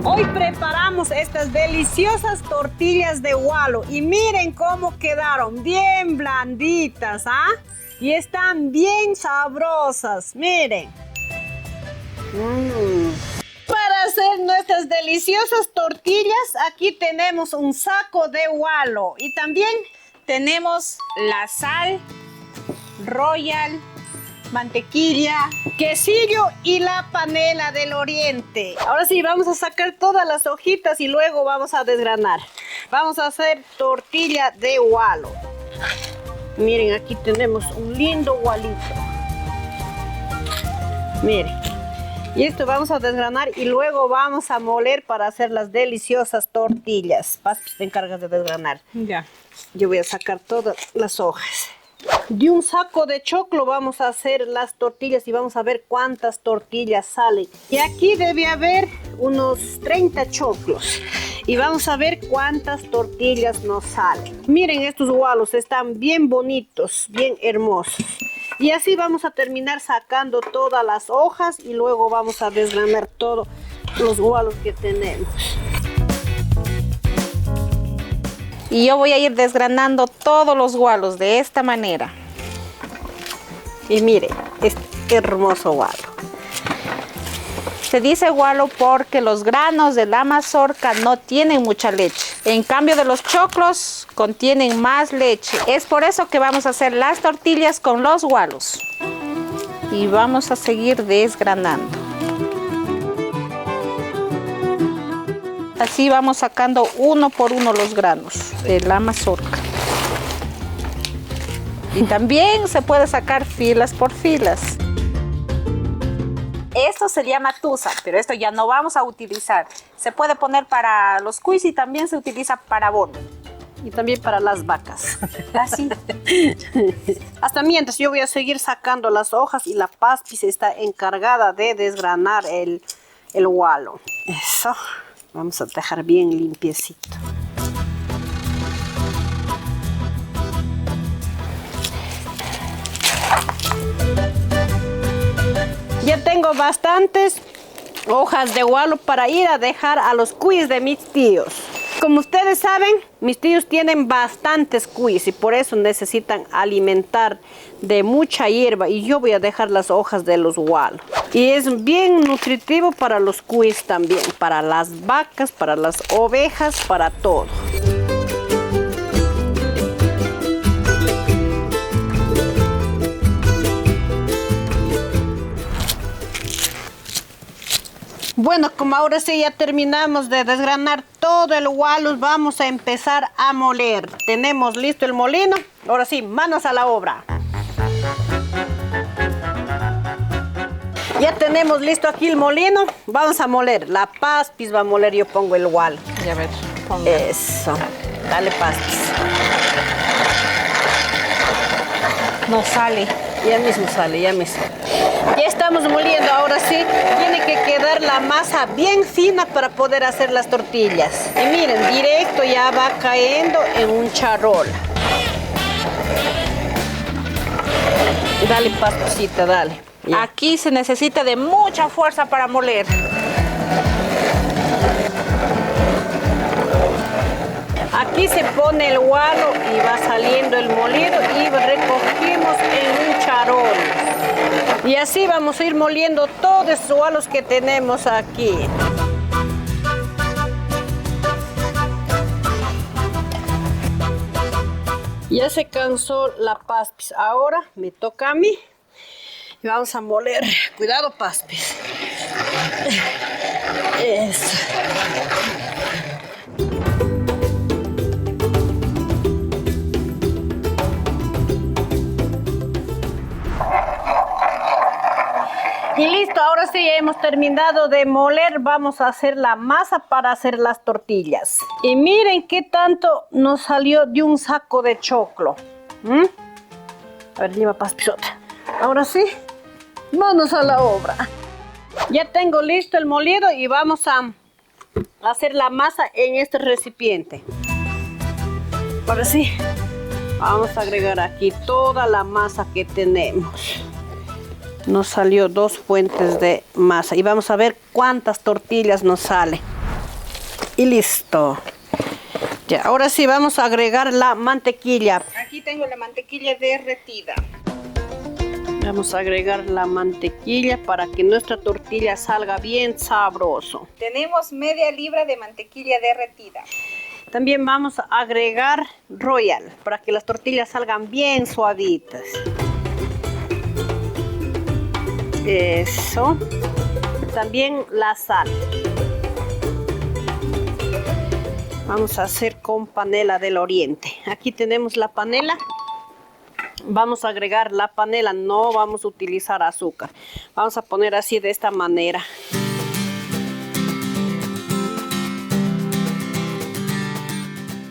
Hoy preparamos estas deliciosas tortillas de gualo y miren cómo quedaron, bien blanditas, ¿ah? Y están bien sabrosas, miren. Para hacer nuestras deliciosas tortillas, aquí tenemos un saco de gualo y también tenemos la sal, royal, mantequilla, quesillo y la panela del oriente. Ahora sí, vamos a sacar todas las hojitas y luego vamos a desgranar. Vamos a hacer tortilla de gualo. Miren, aquí tenemos un lindo gualito. Miren. Y esto vamos a desgranar y luego vamos a moler para hacer las deliciosas tortillas. Paz, te encargas de desgranar. Ya. Yo voy a sacar todas las hojas. De un saco de choclo vamos a hacer las tortillas y vamos a ver cuántas tortillas salen. Y aquí debe haber unos 30 choclos. Y vamos a ver cuántas tortillas nos salen. Miren, estos gualos están bien bonitos, bien hermosos. Y así vamos a terminar sacando todas las hojas y luego vamos a desgranar todos los gualos que tenemos. Y yo voy a ir desgranando todos los gualos de esta manera. Y miren, este hermoso gualo. Se dice gualo porque los granos de la mazorca no tienen mucha leche. En cambio de los choclos contienen más leche. Es por eso que vamos a hacer las tortillas con los gualos. Y vamos a seguir desgranando. Así vamos sacando uno por uno los granos de la mazorca. Y también se puede sacar filas por filas. Esto se llama tusa, pero esto ya no vamos a utilizar. Se puede poner para los cuis y también se utiliza para abono. Y también para las vacas. Así. Hasta mientras yo voy a seguir sacando las hojas y la Paspis está encargada de desgranar el gualo. Eso. Vamos a dejar bien limpiecito. Ya tengo bastantes hojas de gualo para ir a dejar a los cuis de mis tíos. Como ustedes saben, mis tíos tienen bastantes cuis y por eso necesitan alimentar de mucha hierba y yo voy a dejar las hojas de los gualos. Y es bien nutritivo para los cuis también, para las vacas, para las ovejas, para todo. Bueno, como ahora sí ya terminamos de desgranar todo el gualo, vamos a empezar a moler. Tenemos listo el molino. Ahora sí, manos a la obra. Ya tenemos listo aquí el molino. Vamos a moler. La Paspis va a moler, yo pongo el gualo. Ya ves, ponga. Eso. Dale, Paspis. No sale. Ya mismo sale, ya mismo. Ya estamos moliendo, ahora sí, tiene que quedar la masa bien fina para poder hacer las tortillas. Y miren, directo ya va cayendo en un charol. Dale, Paspicita, dale. Ya. Aquí se necesita de mucha fuerza para moler. Aquí se pone el gualo y va saliendo el molido y recogemos en un charol. Y así vamos a ir moliendo todos los gualos que tenemos aquí. Ya se cansó la Paspis. Ahora me toca a mí. Y vamos a moler. Cuidado, Paspis. Eso. Y listo, ahora sí hemos terminado de moler. Vamos a hacer la masa para hacer las tortillas. Y miren qué tanto nos salió de un saco de choclo. A ver, lleva Paspisota. Ahora sí, manos a la obra. Ya tengo listo el molido y vamos a hacer la masa en este recipiente. Ahora sí, vamos a agregar aquí toda la masa que tenemos. Nos salió 2 fuentes de masa y vamos a ver cuántas tortillas nos salen. Y listo. Ya, ahora sí vamos a agregar la mantequilla. Aquí tengo la mantequilla derretida. Vamos a agregar la mantequilla para que nuestra tortilla salga bien sabroso. Tenemos media libra de mantequilla derretida. También vamos a agregar Royal para que las tortillas salgan bien suavitas. Eso. También la sal. Vamos a hacer con panela del oriente. Aquí tenemos la panela. Vamos a agregar la panela, no vamos a utilizar azúcar. Vamos a poner así de esta manera.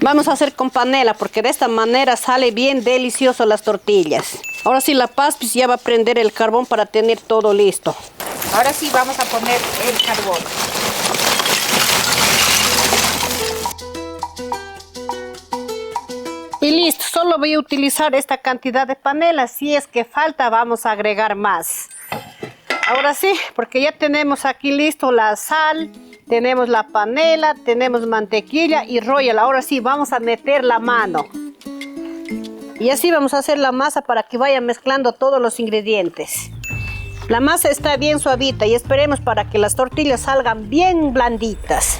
Vamos a hacer con panela porque de esta manera sale bien delicioso las tortillas. Ahora sí la Paspis ya va a prender el carbón para tener todo listo. Ahora sí vamos a poner el carbón. Y listo, solo voy a utilizar esta cantidad de panela. Si es que falta, vamos a agregar más. Ahora sí, porque ya tenemos aquí listo la sal, tenemos la panela, tenemos mantequilla y Royal. Ahora sí, vamos a meter la mano. Y así vamos a hacer la masa para que vaya mezclando todos los ingredientes. La masa está bien suavita y esperemos para que las tortillas salgan bien blanditas.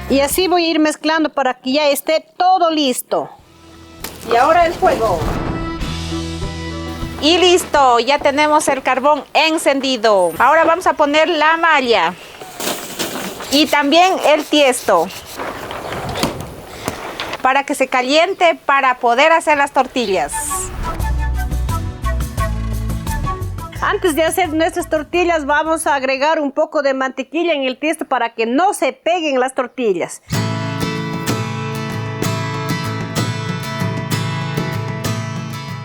Y así voy a ir mezclando para que ya esté todo listo. Y ahora el fuego. Y listo, ya tenemos el carbón encendido. Ahora vamos a poner la malla. Y también el tiesto. Para que se caliente para poder hacer las tortillas. Antes de hacer nuestras tortillas vamos a agregar un poco de mantequilla en el tiesto para que no se peguen las tortillas.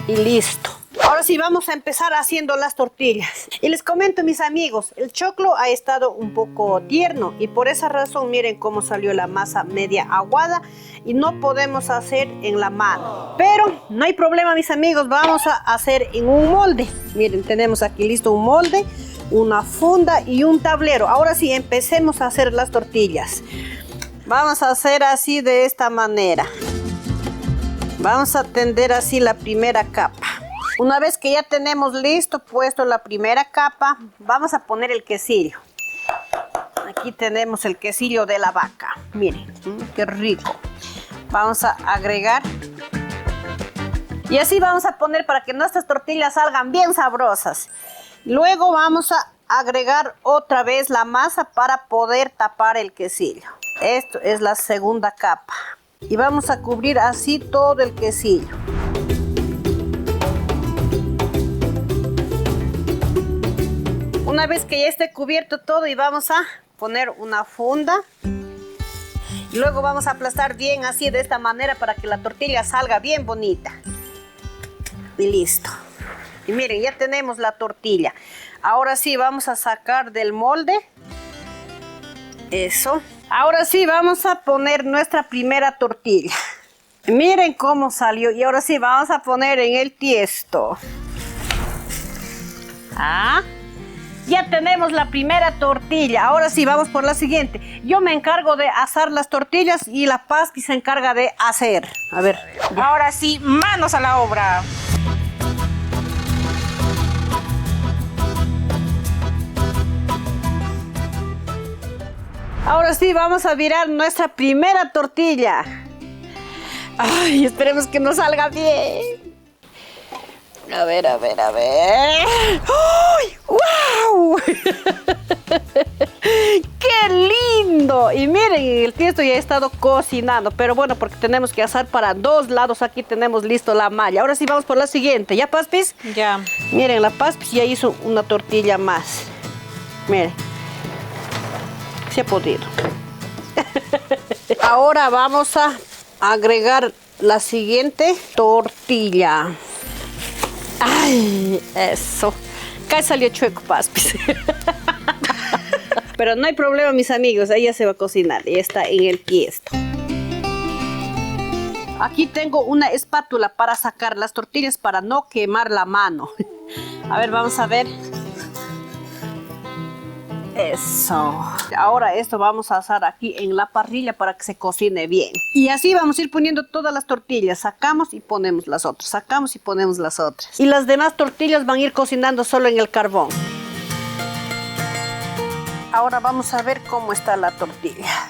Y listo. Ahora sí vamos a empezar haciendo las tortillas. Y les comento, mis amigos, el choclo ha estado un poco tierno y por esa razón miren cómo salió la masa media aguada y no podemos hacer en la mano. Pero no hay problema, mis amigos, vamos a hacer en un molde. Miren, tenemos aquí listo un molde, una funda y un tablero. Ahora sí, empecemos a hacer las tortillas. Vamos a hacer así de esta manera. Vamos a tender así la primera capa. Una vez que ya tenemos listo puesto la primera capa, vamos a poner el quesillo. Aquí tenemos el quesillo de la vaca. Miren, qué rico. Vamos a agregar. Y así vamos a poner para que nuestras tortillas salgan bien sabrosas. Luego vamos a agregar otra vez la masa para poder tapar el quesillo. Esto es la segunda capa. Y vamos a cubrir así todo el quesillo. Una vez que ya esté cubierto todo y vamos a poner una funda. Y luego vamos a aplastar bien así de esta manera para que la tortilla salga bien bonita. Y listo. Y miren, ya tenemos la tortilla. Ahora sí vamos a sacar del molde. Eso. Ahora sí vamos a poner nuestra primera tortilla. Miren cómo salió. Y ahora sí vamos a poner en el tiesto. Ya tenemos la primera tortilla. Ahora sí vamos por la siguiente. Yo me encargo de asar las tortillas y la Paspis se encarga de hacer. A ver. Ahora sí, manos a la obra. Ahora sí vamos a virar nuestra primera tortilla. Ay, esperemos que nos salga bien. A ver, a ver, a ver. ¡Ay! ¡Wow! ¡Qué lindo! Y miren, el tiesto ya ha estado cocinando. Pero bueno, porque tenemos que asar para dos lados. Aquí tenemos listo la malla. Ahora sí vamos por la siguiente. ¿Ya, Paspis? Ya. Miren, la Paspis ya hizo una tortilla más. Miren. Se ha podido. Ahora vamos a agregar la siguiente tortilla. ¡Ay! Eso. Acá salió chueco, Paspis. Pero no hay problema, mis amigos. Ella se va a cocinar. Ya está en el tiesto. Aquí tengo una espátula para sacar las tortillas para no quemar la mano. A ver, vamos a ver. Eso. Ahora esto vamos a asar aquí en la parrilla para que se cocine bien. Y así vamos a ir poniendo todas las tortillas. Sacamos y ponemos las otras. Sacamos y ponemos las otras. Y las demás tortillas van a ir cocinando solo en el carbón. Ahora vamos a ver cómo está la tortilla.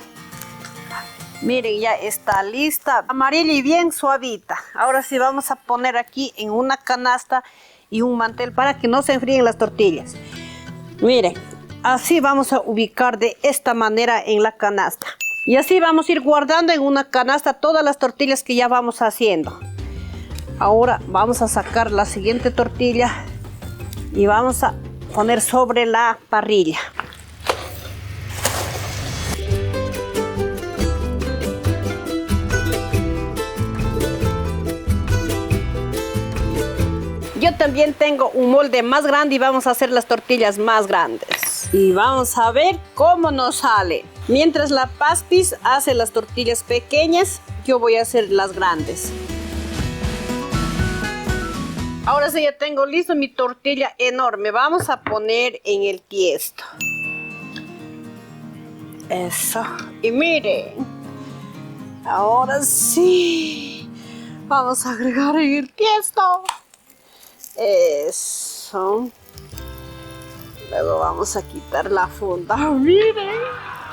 Miren, ya está lista. Amarilla y bien suavita. Ahora sí vamos a poner aquí en una canasta y un mantel para que no se enfríen las tortillas. Miren. Así vamos a ubicar de esta manera en la canasta. Y así vamos a ir guardando en una canasta todas las tortillas que ya vamos haciendo. Ahora vamos a sacar la siguiente tortilla y vamos a poner sobre la parrilla. Yo también tengo un molde más grande y vamos a hacer las tortillas más grandes. Y vamos a ver cómo nos sale. Mientras la Paspis hace las tortillas pequeñas, yo voy a hacer las grandes. Ahora sí, ya tengo listo mi tortilla enorme. Vamos a poner en el tiesto. Eso. Y miren. Ahora sí. Vamos a agregar en el tiesto. Eso. Luego vamos a quitar la funda. Miren,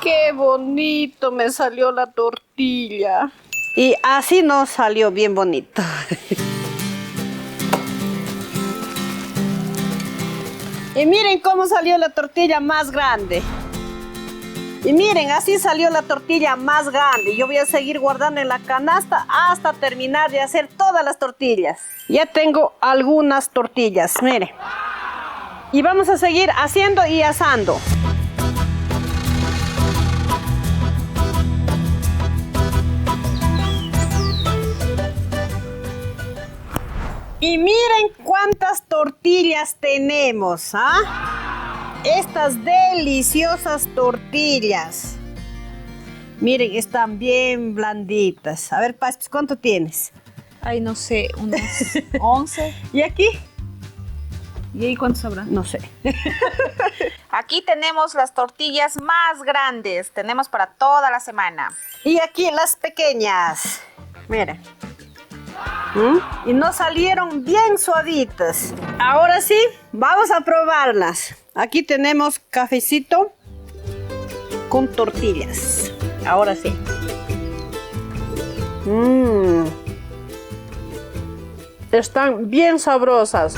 qué bonito me salió la tortilla. Y así nos salió bien bonito. Y miren cómo salió la tortilla más grande. Y miren, así salió la tortilla más grande. Yo voy a seguir guardando en la canasta hasta terminar de hacer todas las tortillas. Ya tengo algunas tortillas, miren. Y vamos a seguir haciendo y asando. Y miren cuántas tortillas tenemos, ¿ah? Estas deliciosas tortillas. Miren, están bien blanditas. A ver, Paspis, ¿cuánto tienes? Ay, no sé, unos 11. ¿Y aquí? ¿Y ahí cuánto sobra? No sé. Aquí tenemos las tortillas más grandes. Tenemos para toda la semana. Y aquí las pequeñas. Miren. Y nos salieron bien suavitas. Ahora sí, vamos a probarlas. Aquí tenemos cafecito con tortillas. Ahora sí. Están bien sabrosas.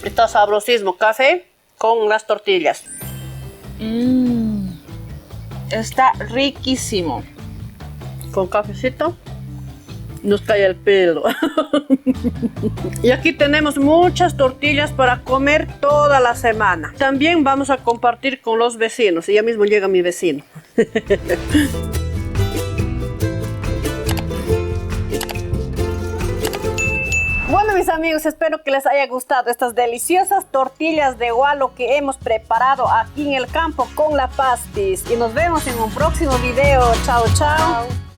Está sabrosísimo. Café con las tortillas. Está riquísimo. Con cafecito nos cae el pelo. Y aquí tenemos muchas tortillas para comer toda la semana. También vamos a compartir con los vecinos. Y ya mismo llega mi vecino. Bueno, mis amigos, espero que les haya gustado estas deliciosas tortillas de gualo que hemos preparado aquí en el campo con la Paspis. Y nos vemos en un próximo video. Chao, chao.